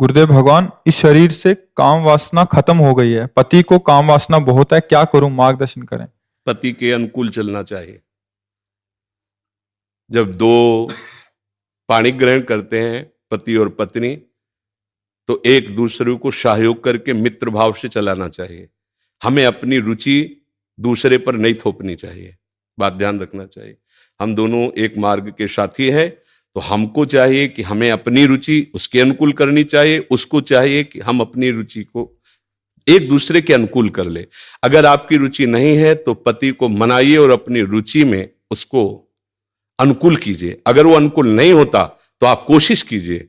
गुरुदेव भगवान, इस शरीर से काम वासना खत्म हो गई है, पति को काम वासना बहुत है, क्या करूं, मार्गदर्शन करें। पति के अनुकूल चलना चाहिए। जब दो पाणी ग्रहण करते हैं पति और पत्नी, तो एक दूसरे को सहयोग करके मित्र भाव से चलाना चाहिए। हमें अपनी रुचि दूसरे पर नहीं थोपनी चाहिए, बात ध्यान रखना चाहिए। हम दोनों एक मार्ग के साथी हैं, तो हमको चाहिए कि हमें अपनी रुचि उसके अनुकूल करनी चाहिए, उसको चाहिए कि हम अपनी रुचि को एक दूसरे के अनुकूल कर ले। अगर आपकी रुचि नहीं है तो पति को मनाइए और अपनी रुचि में उसको अनुकूल कीजिए। अगर वो अनुकूल नहीं होता तो आप कोशिश कीजिए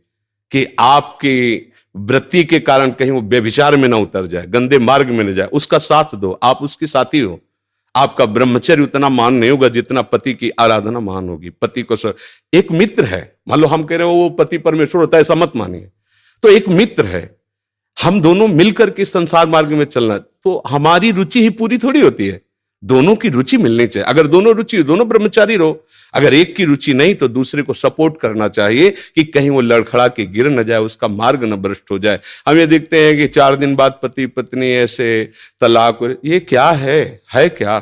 कि आपके वृत्ति के कारण कहीं वो व्यभिचार में ना उतर जाए, गंदे मार्ग में न जाए। उसका साथ दो, आप उसके साथी हो। आपका ब्रह्मचर्य उतना महान नहीं होगा जितना पति की आराधना महान होगी। पति को एक मित्र है, मान लो हम कह रहे हो वो पति परमेश्वर होता है, ऐसा मत मानिए। तो एक मित्र है, हम दोनों मिलकर के संसार मार्ग में चलना, तो हमारी रुचि ही पूरी थोड़ी होती है, दोनों की रुचि मिलनी चाहिए। अगर दोनों रुचि, दोनों ब्रह्मचारी रहो। अगर एक की रुचि नहीं तो दूसरे को सपोर्ट करना चाहिए कि कहीं वो लड़खड़ा के गिर न जाए, उसका मार्ग न भ्रष्ट हो जाए। हम ये देखते हैं कि 4 दिन बाद पति पत्नी ऐसे तलाक, ये क्या है क्या?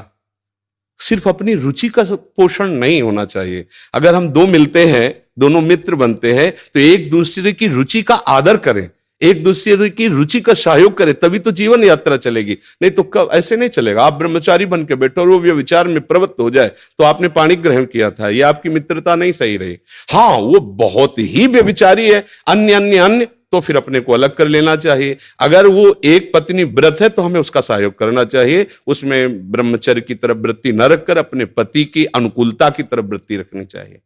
सिर्फ अपनी रुचि का पोषण नहीं होना चाहिए। अगर हम दो मिलते हैं, दोनों मित्र बनते हैं, तो एक दूसरे की रुचि का आदर करें, एक दूसरे की रुचि का सहयोग करें, तभी तो जीवन यात्रा चलेगी। नहीं तो कब ऐसे नहीं चलेगा। आप ब्रह्मचारी बन के बैठो और वो व्यभिचार में प्रवृत्त हो जाए, तो आपने पाणी ग्रहण किया था, ये आपकी मित्रता नहीं सही रही। हाँ, वो बहुत ही व्यभिचारी है, अन्य, तो फिर अपने को अलग कर लेना चाहिए। अगर वो एक पत्नी व्रत है तो हमें उसका सहयोग करना चाहिए, उसमें ब्रह्मचर्य की तरफ वृत्ति न रखकर अपने पति की अनुकूलता की तरफ वृत्ति रखनी चाहिए।